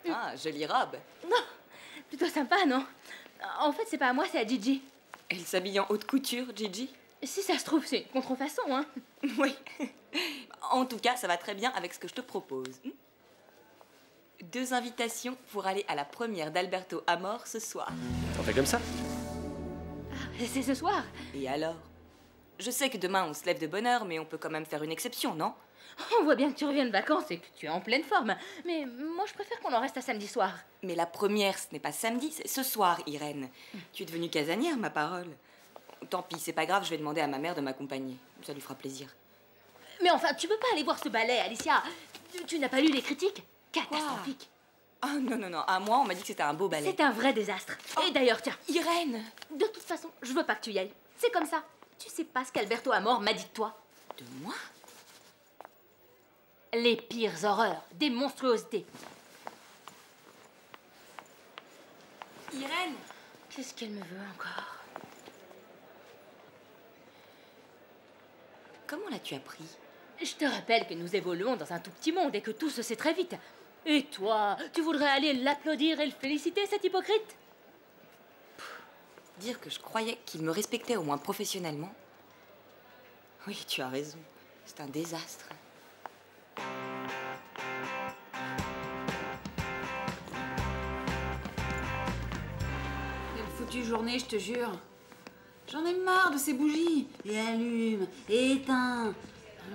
Ah, jolie robe. Non, plutôt sympa, non? En fait, c'est pas à moi, c'est à Gigi. Elle s'habille en haute couture, Gigi? Si ça se trouve, c'est une contrefaçon, hein? Oui. En tout cas, ça va très bien avec ce que je te propose. 2 invitations pour aller à la première d'Alberto Amor ce soir. On fait comme ça? C'est ce soir. Et alors? Je sais que demain on se lève de bonne heure, mais on peut quand même faire une exception, non? On voit bien que tu reviens de vacances et que tu es en pleine forme. Mais moi, je préfère qu'on en reste à samedi soir. Mais la première, ce n'est pas samedi, c'est ce soir, Irène. Tu es devenue casanière, ma parole. Tant pis, c'est pas grave, je vais demander à ma mère de m'accompagner. Ça lui fera plaisir. Mais enfin, tu peux pas aller voir ce ballet, Alicia. Tu n'as pas lu les critiques? Catastrophique. Ah non, non, non, à moi, on m'a dit que c'était un beau ballet. C'est un vrai désastre. Et d'ailleurs, tiens. Irène! De toute façon, je veux pas que tu y ailles. C'est comme ça. Tu sais pas ce qu'Alberto Amor m'a dit de toi? De moi? Les pires horreurs, des monstruosités. Irène! Qu'est-ce qu'elle me veut encore? Comment l'as-tu appris? Je te rappelle que nous évoluons dans un tout petit monde et que tout se sait très vite. Et toi, tu voudrais aller l'applaudir et le féliciter, cet hypocrite? Dire que je croyais qu'il me respectait au moins professionnellement. Oui, tu as raison. C'est un désastre. Quelle foutue journée, je te jure. J'en ai marre de ces bougies. Et allume, et éteins.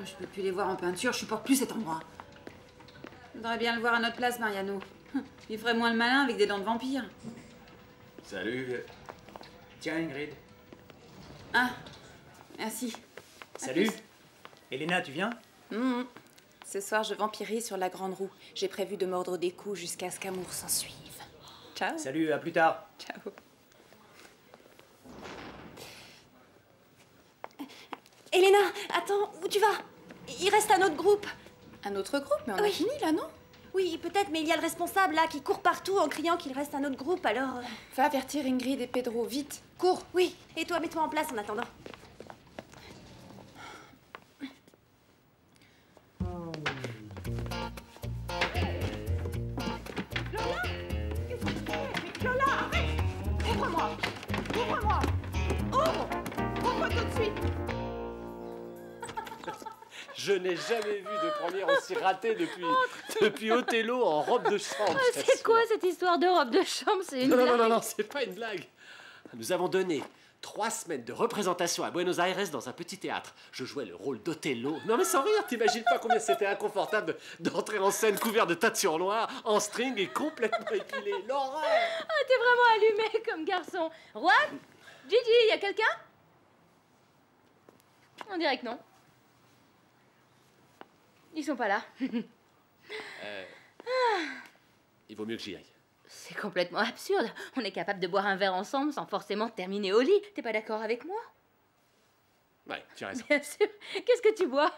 Je peux plus les voir en peinture, je supporte plus cet endroit. Je voudrais bien le voir à notre place, Mariano. Il ferait moins le malin avec des dents de vampire. Salut. Tiens, Ingrid. Ah, merci. Salut. Elena, tu viens? Ce soir, je vampirise sur la grande roue. J'ai prévu de mordre des coups jusqu'à ce qu'Amour s'en suive. Ciao. Salut, à plus tard. Ciao. Elena, attends, où tu vas? Il reste un autre groupe. Un autre groupe? Mais on a fini, là, non? Oui, peut-être, mais il y a le responsable, là, qui court partout en criant qu'il reste un autre groupe, alors... Va avertir Ingrid et Pedro, vite. Cours. Oui, et toi, mets-toi en place en attendant. Lola, arrête! Ouvre-moi! Ouvre-moi! Ouvre! Ouvre-moi tout de suite! Je n'ai jamais vu de première aussi ratée depuis Othello en robe de chambre. C'est quoi cette histoire de robe de chambre? C'est une blague. Non, c'est pas une blague. Nous avons donné 3 semaines de représentation à Buenos Aires dans un petit théâtre. Je jouais le rôle d'Othello. Non mais sans rire, t'imagines pas combien c'était inconfortable d'entrer en scène couvert de tatouages noirs, en string et complètement épilé. L'horreur! Ah, t'es vraiment allumé comme garçon. Juan? Gigi, y a quelqu'un? On dirait que non. Ils sont pas là. Il vaut mieux que j'y aille. C'est complètement absurde. On est capable de boire un verre ensemble sans forcément terminer au lit. T'es pas d'accord avec moi? Ouais, tu as raison. Bien sûr. Qu'est-ce que tu bois?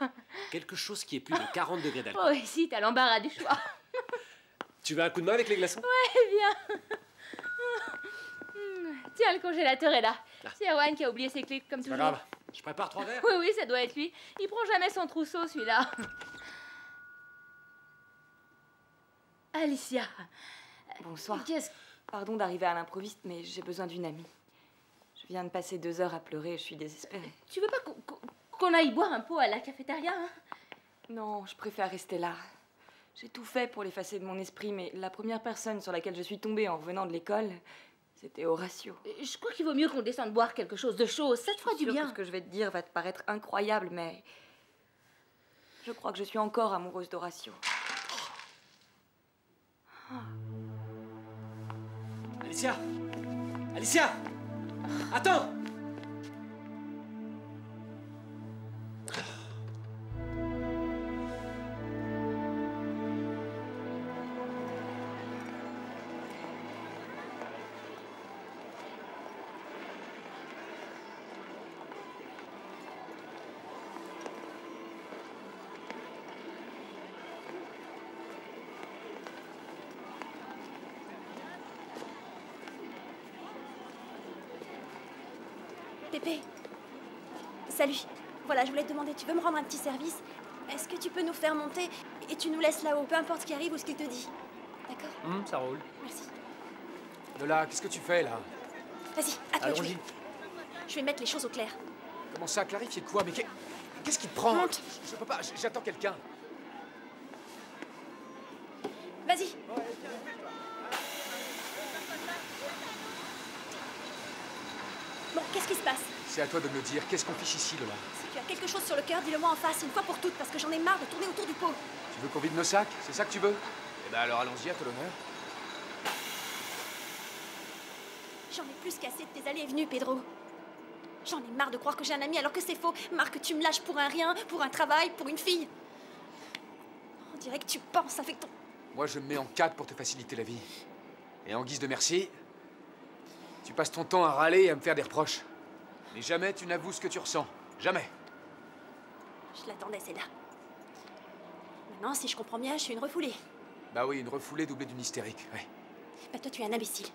Quelque chose qui est plus de 40 degrés d'alcool. Oh, ici, t'as l'embarras du choix. Tu veux un coup de main avec les glaçons? Ouais, viens. Tiens, le congélateur est là. C'est Erwan qui a oublié ses clés, comme toujours. Pas grave. Je prépare 3 verres. Oui, oui, ça doit être lui. Il prend jamais son trousseau, celui-là. Alicia. Bonsoir. Pardon d'arriver à l'improviste, mais j'ai besoin d'une amie. Je viens de passer 2 heures à pleurer, je suis désespérée. Tu veux pas qu'on aille boire un pot à la cafétéria, hein? Non, je préfère rester là. J'ai tout fait pour l'effacer de mon esprit, mais la première personne sur laquelle je suis tombée en revenant de l'école, c'était Horatio. Je crois qu'il vaut mieux qu'on descende boire quelque chose de chaud. Ça te fera du bien. Ce que je vais te dire va te paraître incroyable, mais je crois que je suis encore amoureuse d'Horatio. Alicia! Alicia! Attends! Pépé. Salut. Voilà, je voulais te demander, tu veux me rendre un petit service? Est-ce que tu peux nous faire monter et tu nous laisses là-haut, peu importe ce qui arrive ou ce qu'il te dit? D'accord? Ça roule. Merci. Lola, qu'est-ce que tu fais là? Vas-y, à toi de jouer. Allons-y. Je vais mettre les choses au clair. Comment ça, clarifier quoi? Mais qu'est-ce qui te prend? Monte. Je peux pas, j'attends quelqu'un. Vas-y. Bon, qu'est-ce qui se passe? C'est à toi de me le dire. Qu'est-ce qu'on fiche ici, Lola? Si tu as quelque chose sur le cœur, dis-le-moi en face, une fois pour toutes, parce que j'en ai marre de tourner autour du pot. Tu veux qu'on vide nos sacs? C'est ça que tu veux? Eh ben alors allons-y, à ton honneur. J'en ai plus qu'assez de tes allées et venues, Pedro. J'en ai marre de croire que j'ai un ami alors que c'est faux. Marre que tu me lâches pour un rien, pour un travail, pour une fille. On dirait que tu penses avec ton... Moi, je me mets en 4 pour te faciliter la vie. Et en guise de merci, tu passes ton temps à râler et à me faire des reproches. Mais jamais tu n'avoues ce que tu ressens. Jamais. Je l'attendais, celle-là. Maintenant, si je comprends bien, je suis une refoulée. Bah oui, une refoulée doublée d'une hystérique, ouais. Bah toi, tu es un imbécile.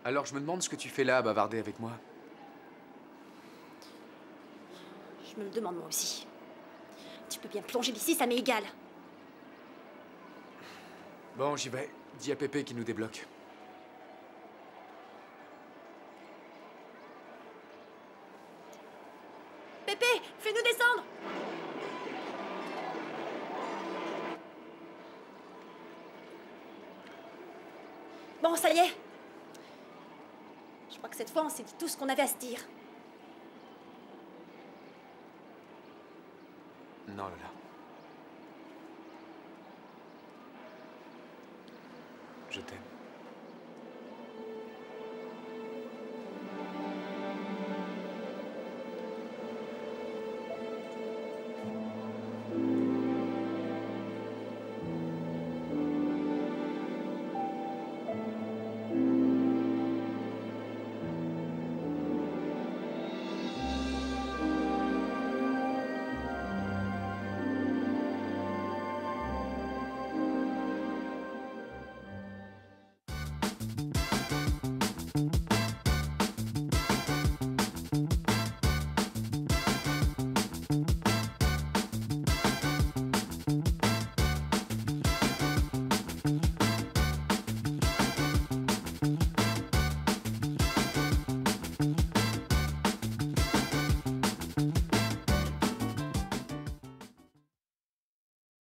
Alors je me demande ce que tu fais là à bavarder avec moi. Je me le demande moi aussi. Tu peux bien plonger d'ici, ça m'est égal. Bon, j'y vais. Dis à Pépé qu'il nous débloque. Pépé, fais-nous descendre! Bon, ça y est. Je crois que cette fois, on s'est dit tout ce qu'on avait à se dire. Non, Lola. Je t'aime.